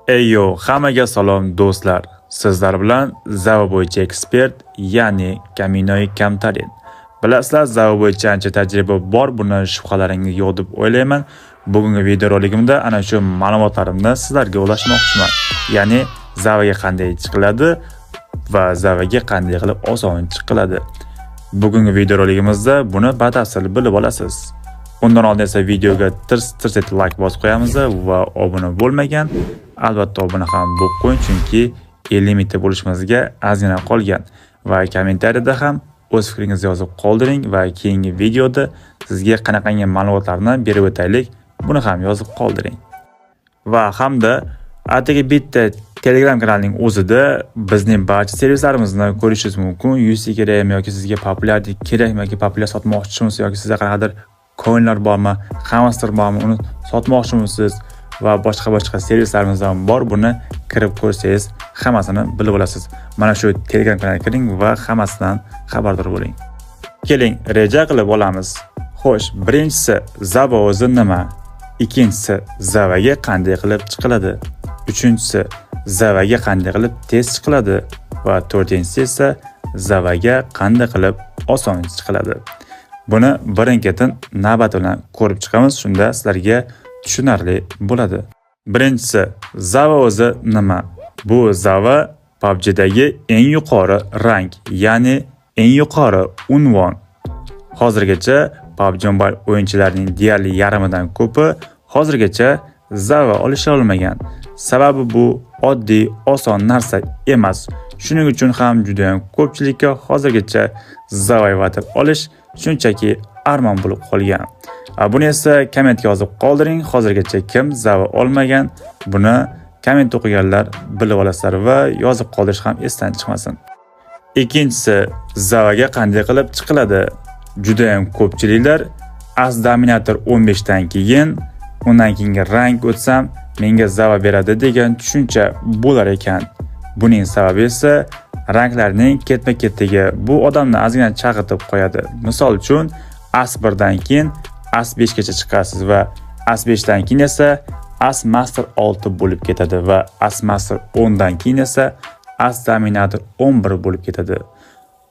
Eyyo, hammaga salom do'stlar. Sizlar bilan Java bo'yicha ekspert, ya'ni Kaminoy Kamtarin. Bilasizlar, Java bo'yicha ancha tajriba bor, buni shubhalaringiz yo'q deb o'ylayman. Bugungi videorolikimda ana shu ma'lumotlarimni sizlarga ulashmoqchiman. Ya'ni Javaga qanday chiqiladi va Javaga qanday qilib oson chiqiladi. Bugungi videoroligimizda buni batafsil bilib olasiz. Undan oldin esa videoga tirs etib like bosib qo'yamiz va obuna bo'lmagan albatta obuna ham bo'lib qo'ying, chunki 50 mingta bo'lishimizga ozgina qolgan. Va kommentariyada ham o'z fikringizni yozib qoldiring va keyingi videoda sizga qanaqangi ma'lumotlarni berib o'taylik, buni ham yozib qoldiring. Va hamda atigi bitta Telegram kanalining o'zida bizning barcha servislarimizni ko'rishingiz mumkin. UC kerakmi yoki sizga populyarlik kerakmi yoki populyar sotmoqchimisiz yoki sizga qanaqadir coinlar bormi, hammasi bormi, uni sotmoqchimisiz va boshqa servislarimiz ham bor. Buni kirib ko'rsangiz hammasini bilib olasiz. Mana shu Telegram kanaliga kiring va hammasidan xabardor bo'ling. Keling, reja qilib olamiz. Xo'sh, birinchisi Java o'zi nima? Ikkinchisi Javaga qanday qilib chiqiladi? Uchinchisi Javaga qanday qilib tez chiqiladi? Va to'rtinchisi esa Javaga qanday qilib oson chiqiladi? Buni birin-ketin navbat bilan ko'rib chiqamiz, shunda sizlarga tushunarli bo'ladi. Birinchisi, Java o'zi nima? Bu Java PUBG'dagi eng yuqori rank, ya'ni eng yuqori unvon. Hozirgacha PUBG Mobile o'yinchilarining deyarli yarmidan ko'pi hozirgacha Java olisha olmagan. Sababi bu oddiy, oson narsa emas. Shuning uchun ham juda ham ko'pchilikka hozirgacha Java vatib olish shunchaki armon bo'lib qolgan. Buni esa kommentga yozib qoldiring. Hozirgacha kim Java olmagan, buni komment o'qiganlar bilib olasizlar va yozib qoldirish ham esdan chiqmasin. Ikkinchisi, Javaga qanday qilib chiqiladi? Juda ham ko'pchiliklar As Dominator 15 dan keyin, undan keyingi rank o'tsam, menga Java beradi degan tushuncha bo'lar ekan. Buning sababi esa ranklarning ketma-ketligi bu odamni ozgina chaqirtib qo'yadi. Misol uchun, As 1 dan keyin As 5 gacha chiqasiz va As 5 dan keyin esa As Master 6 bo'lib ketadi va As Master 10 dan keyin esa As Dominator 11 bo'lib ketadi.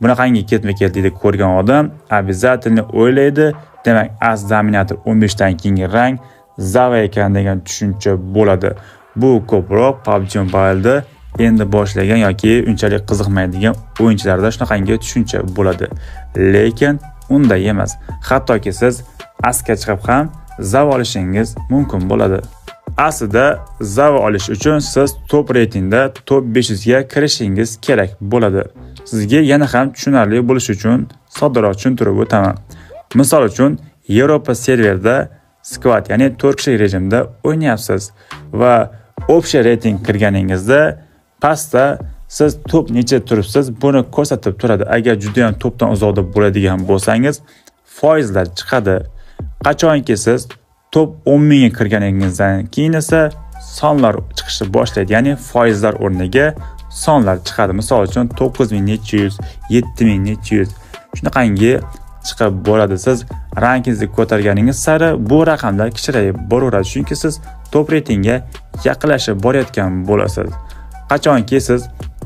Bunaqangi ketma-ketlikni ko'rgan odam обязательно o'ylaydi, demak As Dominator 15 dan keyingi rank Java ekan degan tushuncha bo'ladi. Bu ko'proq PUBG Mobile'da endi boshlagan yoki unchalik qiziqmaydigan o'yinchilarda shunaqangi tushuncha bo'ladi. Lekin unday emas. Hattoki siz Asga chiqib ham Java olishingiz mumkin bo'ladi. Aslida Java olish uchun siz top reytingda top 500 ga kirishingiz kerak bo'ladi. Sizga yana ham tushunarli bo'lish uchun soddoroq tushuntirib o'taman. Misol uchun, Yevropa serverda squad, ya'ni 4 kishilik rejimda o'ynayapsiz va общий reyting kirganingizda pastda siz top necha turibsiz buni ko'rsatib turadi. Agar juda ham topdan uzoqda bo'ladigan bo'lsangiz, foizlar chiqadi. Qachonki siz top 10 mingga kirganingizdan keyin esa sonlar chiqishni boshlaydi, ya'ni foizlar o'rniga sonlar chiqadi. Misol uchun 9400, 7700 shunaqangi chiqib bo'ladi. Siz rankingizni ko'targaningiz sari bu raqamlar kichrayib boraveradi, chunki siz top reytingga yaqinlashib borayotgan bo'lasiz. Qachonki siz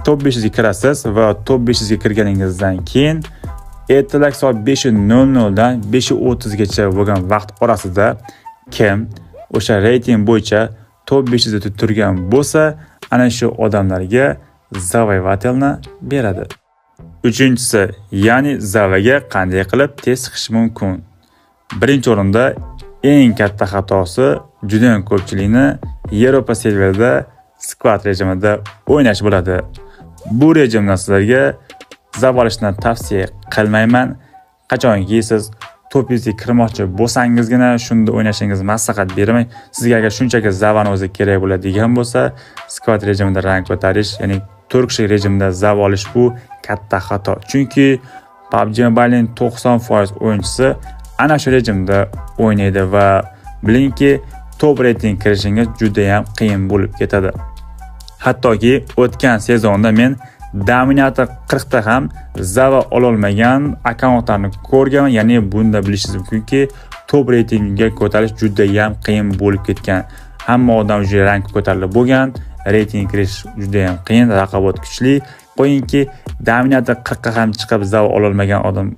top 500 ga kirasiz va top 500 ga kirganingizdan keyin ertalab soat 5:00 dan 5:30 gacha bo'lgan vaqt orasida kim o'sha reyting bo'yicha top 500 da turgan bo'lsa, ana shu odamlarga Java vatilni beradi. Uchinchisi, ya'ni Javaga qanday qilib tez chiqish mumkin? Birinchi o'rinda eng katta xatosi juda ham ko'pchilikni Yevropa serverida squad rejimida o'ynash bo'ladi. Bu rejimdan sizlarga Java olishni tavsiya qilmayman. Qachonki siz top 100 ga kirmoqchi bo'lsangizgina shunda o'ynashingiz maslahat beraman. Sizga agar shunchaki Java'ni o'zi kerak bo'ladigan bo'lsa, squad rejimida rank ko'tarish, ya'ni 4 kishilik rejimda Java olish bu katta xato. Chunki PUBG Mobile'ning 90% o'yinchisi ana shu rejimda o'ynaydi va bilingki, top reyting kirishingiz juda ham qiyin bo'lib ketadi. Hattoki o'tgan sezonda men Dominator 40 ta ham Java ololmagan akkauntlarni ko'rganman. Ya'ni bunda bilishingiz mumkinki, top reytingga ko'tarish juda ham qiyin bo'lib ketgan. Hamma odam o'sha rank ko'tarilib bo'lgan, reyting kirish juda ham qiyin, raqobat kuchli. Qo'yingki, dominator 40 ga ham chiqib zava ololmagan odam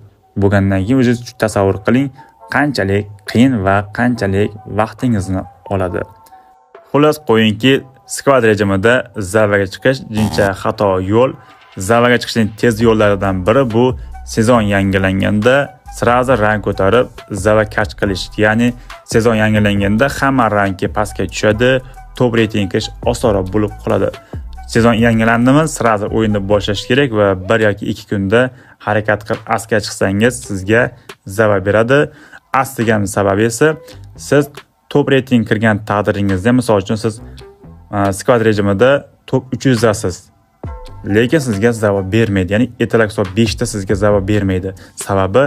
bo'lgandan keyin o'zingiz tasavvur qiling, qanchalik qiyin va qanchalik vaqtingizni oladi. Xullas qo'yingki, squad rejimida zavaga chiqish jincha xato yo'l. Zavaga chiqishning tez yo'llaridan biri bu sezon yangilanganda sirazi rang ko'tarib zava catch qilish. Ya'ni sezon yangilanganda hamma rangga pastga tushadi, top reyting kirish osonroq bo'lib qoladi. Sezon yangilandimi, sirazi o'yinni boshlash kerak va 1 yoki 2 kunda harakat qilib asga chiqsangiz sizga zava beradi. As degan sababi esa siz top reyting kirgan taqdiringizda, misol uchun siz squad rejimida top 300 dasiz. Lekin sizga zava bermaydi. Ya'ni ertalab soat 5 da sizga zava bermaydi. Sababi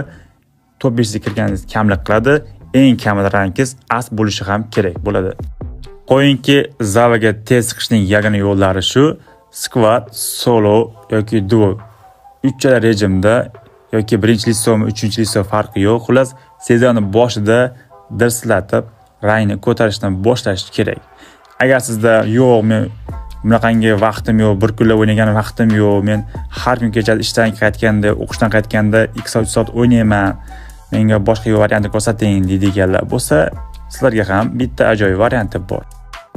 top 5 ga kirganingiz kamlik qiladi. Eng kamida rangingiz as bo'lishi ham kerak bo'ladi. Qo'yingki, zavaga tez chiqishning yagona yo'llari shu: squad, solo yoki duo. Uchala rejimda yoki birinchi listsomi, uchinchi listo farqi yo'q. Xullas, sezonning boshida dirslatib rangni ko'tarishdan boshlash kerak. Agar sizda yo'q, men bunaqangi vaqtim yo'q, bir kunlab o'ynagan vaqtim yo'q, men har kun kechasi ishdan qaytganda, o'qishdan qaytganda 2 soat 3 soat o'ynayman, menga boshqa variantni ko'rsating deydiganlar bo'lsa, sizlarga ham bitta ajoyib varianti bor.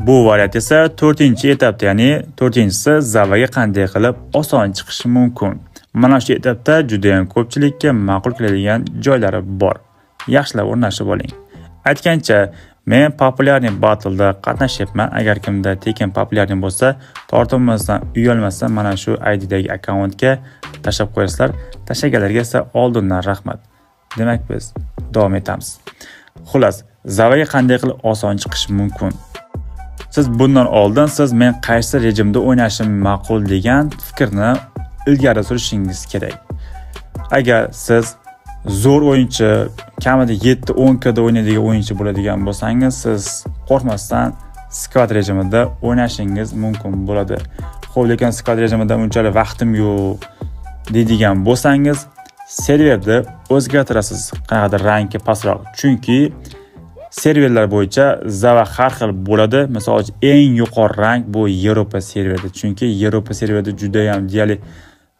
Bu variant esa 4-etapda, ya'ni 4-si zavaga qanday qilib oson chiqish mumkin. Mana shu etapda juda ham ko'pchilikka ma'qul keladigan joylari bor. Yaxshilab o'rnashib oling. Aytgancha, men populyarniy battleda qatnashyapman. Agar kimda tekin populyarniy bo'lsa, tortinmasdan, uyalmasdan mana shu IDdagi akkauntga tashlab qo'yasizlar. Tashlaganlarga esa oldindan rahmat. Demak, biz davom etamiz. Xullas, zavaga qanday qilib oson chiqish mumkin? Siz bundan oldin men qaysi rejimda o'ynashim ma'qul degan fikrni ilgari surishingiz kerak. Agar siz zo'r o'yinchi, kamida 7-10 kda o'ynaydigan o'yinchi bo'ladigan bo'lsangiz, siz qo'rqmasdan squad rejimida o'ynashingiz mumkin bo'ladi. Xo'p, lekin squad rejimida unchalik vaqtim yo'q deydigan bo'lsangiz, serverni o'zgartirasiz, qanaqadir rangga pastroq. Chunki serverlar bo'yicha zava har xil bo'ladi. Misol uchun eng yuqori rang bu Yevropa serverida. Chunki Yevropa serverida juda ham deyarli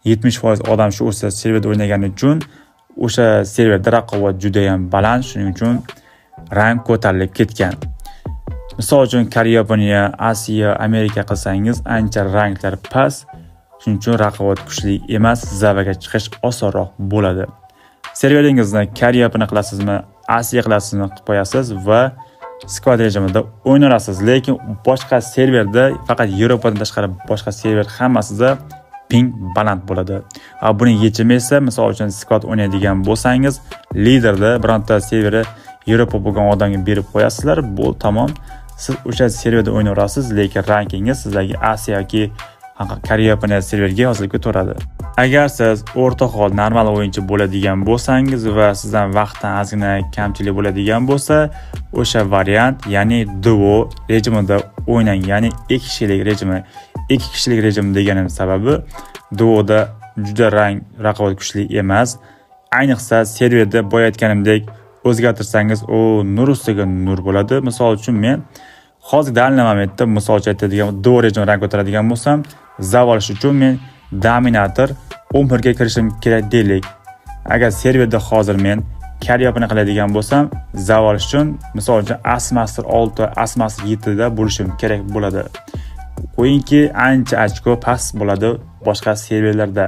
70% odam shu o'sha serverda o'ynagani uchun o'sha serverda raqobat juda ham baland, shuning uchun rang ko'tarilib ketgan. Misol uchun Koreya, Yaponiya, Osiyo, Amerika qilsangiz ancha ranglar past, shuning uchun raqobat kuchli emas, zavaga chiqish osonroq bo'ladi. Serveringizni Koreya, Yaponiya qilasizmi, Osiyo qilasizmi qilib qo'yasiz va squad rejimida o'ynaysiz. Lekin boshqa serverda, faqat Yevropadan tashqari boshqa server hammasida ping baland bo'ladi. Buning yechimi esa, misol uchun squad o'ynaydigan bo'lsangiz, liderda bironta serveri Yevropa bo'lgan odamga berib qo'yasizlar, bu tamom. Siz o'sha serverda o'ynaysiz, lekin rankingiz sizlarga Osiyo yoki Koreya, Yaponiya serverga yozilib ketaveradi. Agar siz o'rtahol normal o'yinchi bo'ladigan bo'lsangiz va sizdan vaqtdan ozgina kamchilik bo'ladigan bo'lsa, o'sha variant, ya'ni duo rejimida o'ynang, ya'ni 2 kishilik rejimi. 2 kishilik rejim deganim sababi duoda juda raqobat kuchli emas. Ayniqsa serverda boya aytganimdek o'zgartirsangiz, u nur ustiga nur bo'ladi. Misol uchun men hozir dalil momentda misol aytadigan duo rejim rang ko'taradigan bo'lsam, zav olish uchun men dominator 11 ga kirishim kerak deylik. Agar serverda hozir men Koreya qiladigan bo'lsam, zav olish uchun misol uchun Asmaster 6, Asmaster 7 da bo'lishim kerak bo'ladi. Qo'yingki, ancha ochko past bo'ladi boshqa serverlarda.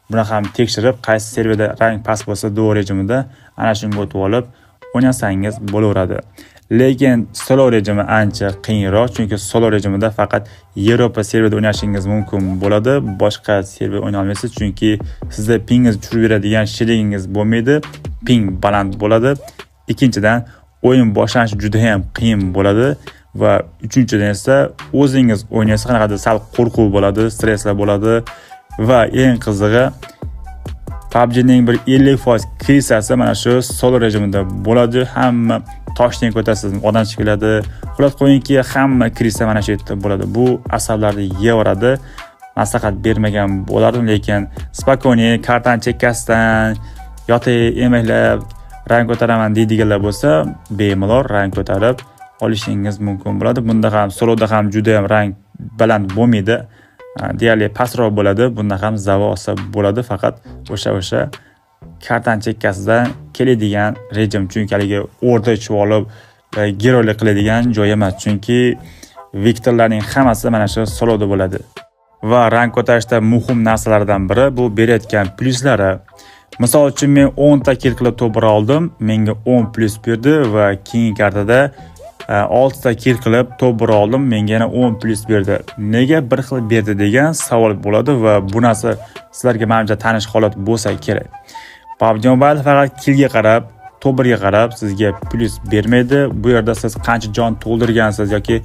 Buni ham tekshirib, qaysi serverda rang past bo'lsa duo rejimida ana shunga o'tib olib o'ynasangiz bo'laveradi. Lekin solo rejimi ancha qiyinroq, chunki solo rejimida faqat Yevropa serverida o'ynashingiz mumkin bo'ladi. Boshqa server o'ynay olmaysiz, chunki sizda pingingiz tushirib beradigan sherigingiz bo'lmaydi, ping baland bo'ladi. Ikkinchidan, o'yin boshlanishi juda ham qiyin bo'ladi va uchinchidan esa o'zingiz o'ynaysiz, qanaqadir sal qo'rquv bo'ladi, stresslar bo'ladi va eng qizig'i PUBG'ning bir 50% krisasi mana shu solo rejimida bo'ladi. Hamma toshdan ko'tasiz, odam chiqiladi. Xullas qo'yingki, hamma krisa mana shu yerda bo'ladi. Bu asablarni yevoradi. Maslahat bermagan bo'lardim, lekin spokoniy kartani chekkasidan yoki emaklab rang ko'taraman deydiganlar bo'lsa, bemalol rang ko'tarib olishingiz mumkin bo'ladi. Bunda ham soloda ham juda ham rang baland bo'lmaydi. Deyarli pastroq bo'ladi. Bunda ham zavo olsa bo'ladi, faqat o'sha kartan chekkasidan keladigan rejim, chunki haligi o'rda ichib olib giroylik qiladigan joy emas, chunki Victorlarning hammasi mana shu solovda bo'ladi. Va rang ko'tarishda muhim narsalardan biri bu berayotgan plyuslari. Misol uchun men 10 ta kill qilib to'g'ri oldim, menga 10 plyus berdi va keyingi kartada 6 ta kill qilib to'g'ri oldim, menga yana 10 plyus berdi. Nega bir xil berdi degan savol bo'ladi va bu narsa sizlarga menimcha tanish holat bo'lsa kerak. PUBG Mobile faqat killga qarab, to'g'riga qarab sizga plyus bermaydi. Bu yerda siz qancha jon to'ldirgansiz yoki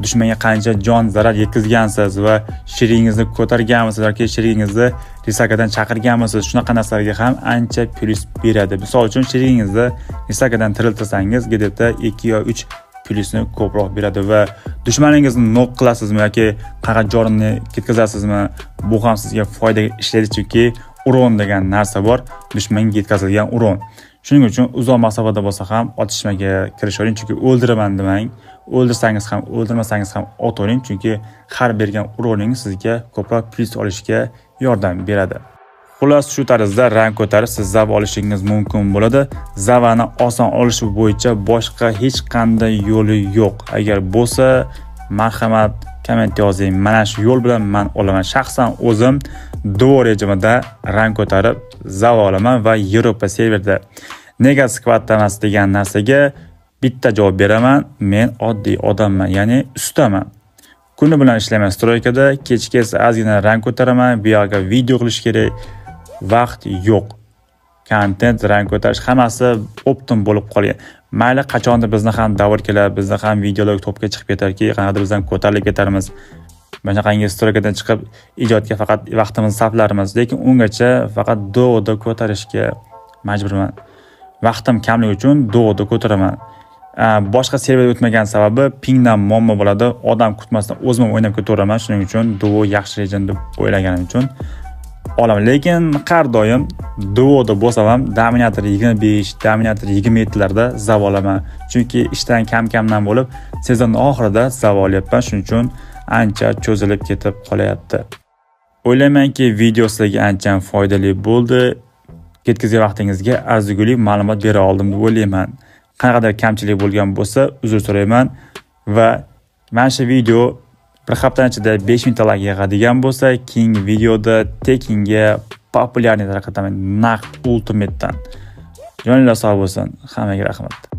dushmanga qancha jon zarar yetkazgansiz va sheringizni ko'targanmisiz yoki sheringizni risakadan chaqirganmisiz, shunaqa narsalarga ham ancha plyus beradi. Misol uchun sheringizni risakadan tiriltirsangiz, gedetda 2 yo 3 plyusni ko'proq beradi va dushmaningizni nok qilasizmi yoki qanaqa jonini ketkazasizmi, bu ham sizga foydaga ishlaydi, chunki uron degan narsa bor, dushmanga yetkazilgan uron. Shuning uchun uzoq masofada bo'lsa ham otishmaga kirishavering, chunki o'ldiraman demang. O'ldirsangiz ham, o'ldirmasangiz ham otavering, chunki har bergan uroningiz sizga ko'proq plyus olishga yordam beradi. Xullas, shu tarzda rang ko'tarib siz zav olishingiz mumkin bo'ladi. Zavani oson olish bo'yicha boshqa hech qanday yo'li yo'q. Agar bo'lsa, marhamat komment yozing. Mana shu yo'l bilan men olaman. Shaxsan o'zim duo rejimida rang ko'tarib zav olaman va Yevropa serverda nega skvatda emas degan narsaga bitta javob beraman. Men oddiy odamman, ya'ni ustaman. Kuni bilan ishlayman stroykada, kechga esa ozgina rang ko'taraman. Bu yerga video qilish kerak, vaqt yo'q. Content, rang ko'tarish hammasi optim bo'lib qolgan. Mayli qachondir bizni ham davr kelar, bizni ham videolar to'pga chiqib ketarki, qanaqadir bizdan ko'tarilib ketarmiz. Bunaqangi stroykadan chiqib ijodga faqat vaqtimizni sarflarmiz, lekin ungacha faqat do'da ko'tarishga majburman. Vaqtim kamligi uchun do'da ko'taraman. Boshqa serverga o'tmagan sababi pingdan muammo bo'ladi. Odam kutmasdan o'zim o'ynab ketaveraman. Shuning uchun duo yaxshi rejim deb o'ylaganim uchun olaman. Lekin har doim duoda bo'lsam ham Dominator 25, Dominator 27 larda zav olaman. Chunki ishdan kam-kamdan bo'lib, sezonning oxirida zav olyapman. Shuning uchun ancha cho'zilib ketib qolyapti. O'ylaymanki, video sizlarga ancha foydali bo'ldi. Ketkizgan vaqtingizga arzigulik ma'lumot bera oldim deb o'ylayman. Qanaqadir kamchilik bo'lgan bo'lsa, uzr so'rayman va mana shu video bir hafta ichida 5000 ta like yig'adigan bo'lsa, keyingi videoda tekinga populyarniy tarqataman, naqd ultimatedan. Joninglar sog' bo'lsin. Hammaga rahmat.